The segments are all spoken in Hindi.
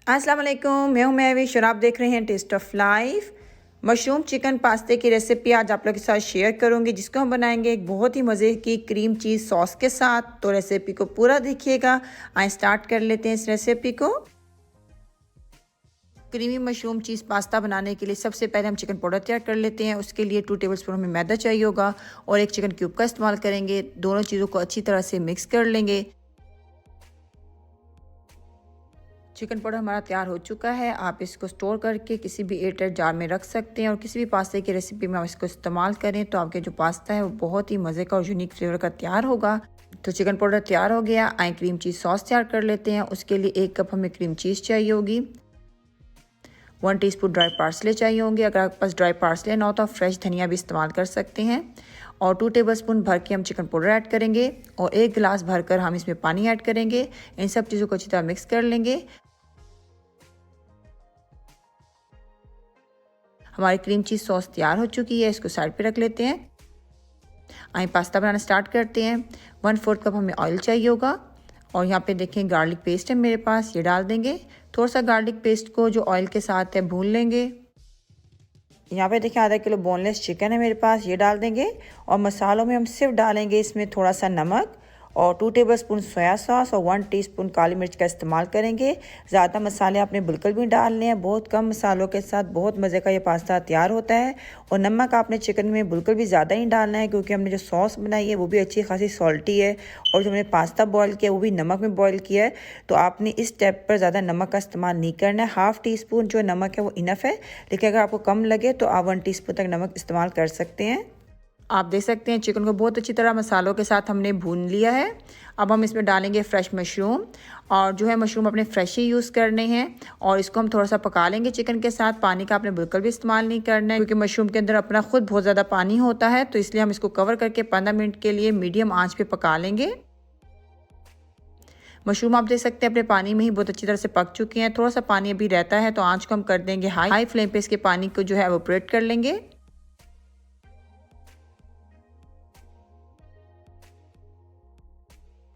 अस्सलाम वालेकुम, मैं हूं महविश और आप देख रहे हैं taste of life. Mushroom chicken pasta की रेसिपी आज आप लोगों के साथ शेयर करूंगी, जिसको हम बनाएंगे एक बहुत ही मज़े की क्रीम चीज़ सॉस के साथ। तो रेसिपी को पूरा देखिएगा। आइए स्टार्ट कर लेते हैं इस रेसिपी को। क्रीमी मशरूम चीज़ पास्ता बनाने के लिए सबसे पहले हम चिकन पाउडर तैयार कर लेते हैं। उसके लिए 2 टेबलस्पून हमें मैदा चाहिए होगा और 1 चिकन क्यूब का इस्तेमाल करेंगे। दोनों चीज़ों को अच्छी तरह से मिक्स कर लेंगे। चिकन पाउडर हमारा तैयार हो चुका है। आप इसको स्टोर करके किसी भी एयरटाइट जार में रख सकते हैं और किसी भी पास्ते की रेसिपी में आप इसको इस्तेमाल करें तो आपके जो पास्ता है वो बहुत ही मज़े का और यूनिक फ्लेवर का तैयार होगा। तो चिकन पाउडर तैयार हो गया। आए क्रीम चीज़ सॉस तैयार कर लेते हैं। उसके लिए 1 कप हमें क्रीम चीज़ चाहिए होगी। 1 टीस्पून ड्राई पार्सले चाहिए होंगे। अगर आपके पास ड्राई पार्सले ना हो तो आप फ्रेश धनिया भी इस्तेमाल कर सकते हैं। और 2 टेबलस्पून भर के हम चिकन पाउडर ऐड करेंगे और 1 गिलास भरकर हम इसमें पानी ऐड करेंगे। इन सब चीज़ों को अच्छी तरह मिक्स कर लेंगे। हमारी क्रीम चीज़ सॉस तैयार हो चुकी है, इसको साइड पे रख लेते हैं। आइए पास्ता बनाना स्टार्ट करते हैं। 1/4 कप हमें ऑयल चाहिए होगा और यहाँ पे देखें गार्लिक पेस्ट है मेरे पास, ये डाल देंगे। थोड़ा सा गार्लिक पेस्ट को जो ऑयल के साथ है भून लेंगे। यहाँ पे देखें आधा किलो बोनलेस चिकन है मेरे पास, ये डाल देंगे। और मसालों में हम सिर्फ डालेंगे इसमें थोड़ा सा नमक और 2 टेबलस्पून सोया सॉस और 1 टीस्पून काली मिर्च का इस्तेमाल करेंगे। ज़्यादा मसाले आपने बिल्कुल भी डालने हैं। बहुत कम मसालों के साथ बहुत मज़े का ये पास्ता तैयार होता है। और नमक आपने चिकन में बिल्कुल भी ज़्यादा नहीं डालना है, क्योंकि हमने जो सॉस बनाई है वो भी अच्छी खासी सॉल्टी है और जो हमने पास्ता बॉयल किया वो भी नमक में बॉयल किया है। तो आपने इस स्टेप पर ज़्यादा नमक का इस्तेमाल नहीं करना है। 1/2 टीस्पून जो नमक है वो इनफ है, लेकिन अगर आपको कम लगे तो आप 1 टीस्पून तक नमक इस्तेमाल कर सकते हैं। आप देख सकते हैं चिकन को बहुत अच्छी तरह मसालों के साथ हमने भून लिया है। अब हम इसमें डालेंगे फ्रेश मशरूम और जो है मशरूम अपने फ्रेश ही यूज़ करने हैं और इसको हम थोड़ा सा पका लेंगे चिकन के साथ। पानी का आपने बिल्कुल भी इस्तेमाल नहीं करना है, क्योंकि मशरूम के अंदर अपना खुद बहुत ज़्यादा पानी होता है। तो इसलिए हम इसको कवर करके 15 मिनट के लिए मीडियम आँच पे पका लेंगे। मशरूम आप देख सकते हैं अपने पानी में ही बहुत अच्छी तरह से पक चुके हैं। थोड़ा सा पानी अभी रहता है तो आँच को हम कर देंगे हाई फ्लेम पे। इसके पानी को जो है एवोपरेट कर लेंगे।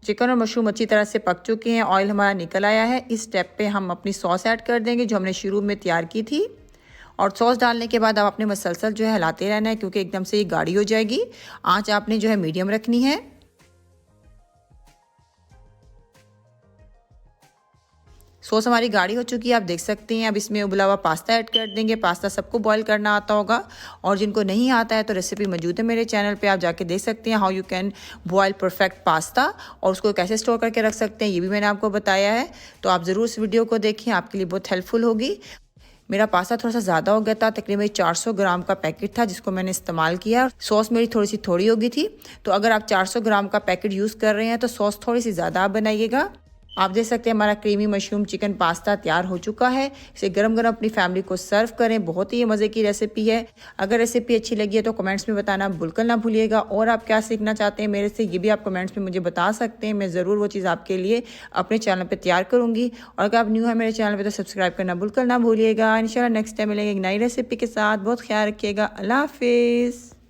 चिकन और मशरूम अच्छी तरह से पक चुके हैं, ऑयल हमारा निकल आया है। इस स्टेप पे हम अपनी सॉस ऐड कर देंगे जो हमने शुरू में तैयार की थी। और सॉस डालने के बाद आप अपने मसलसल जो है हिलाते रहना है, क्योंकि एकदम से ये गाढ़ी हो जाएगी। आंच आपने जो है मीडियम रखनी है। सॉस हमारी गाढ़ी हो चुकी है, आप देख सकते हैं। अब इसमें उबला हुआ पास्ता ऐड कर देंगे। पास्ता सबको बॉईल करना आता होगा और जिनको नहीं आता है तो रेसिपी मौजूद है मेरे चैनल पे, आप जाके देख सकते हैं how you can boil perfect pasta. और उसको कैसे स्टोर करके रख सकते हैं ये भी मैंने आपको बताया है। तो आप ज़रूर इस वीडियो को देखें, आपके लिए बहुत हेल्पफुल होगी। मेरा पास्ता थोड़ा सा ज़्यादा हो गया था, तकरीबन 400 ग्राम का पैकेट था जिसको मैंने इस्तेमाल किया। सॉस मेरी थोड़ी हो गई थी, तो अगर आप 400 ग्राम का पैकेट यूज़ कर रहे हैं तो सॉस थोड़ी सी ज़्यादा आप बनाइएगा। आप देख सकते हैं हमारा क्रीमी मशरूम चिकन पास्ता तैयार हो चुका है। इसे गरम गरम अपनी फैमिली को सर्व करें। बहुत ही मज़े की रेसिपी है। अगर रेसिपी अच्छी लगी है तो कमेंट्स में बताना बिल्कुल ना भूलिएगा। और आप क्या सीखना चाहते हैं मेरे से ये भी आप कमेंट्स में मुझे बता सकते हैं। मैं ज़रूर वो चीज़ आपके लिए अपने चैनल पर तैयार करूँगी। और अगर आप न्यू है मेरे चैनल पर तो सब्सक्राइब करना बिल्कुल ना भूलिएगा। इंशाल्लाह नेक्स्ट टाइम मिलेंगे एक नई रेसिपी के साथ। बहुत ख्याल रखिएगा। अल्लाह हाफिज़।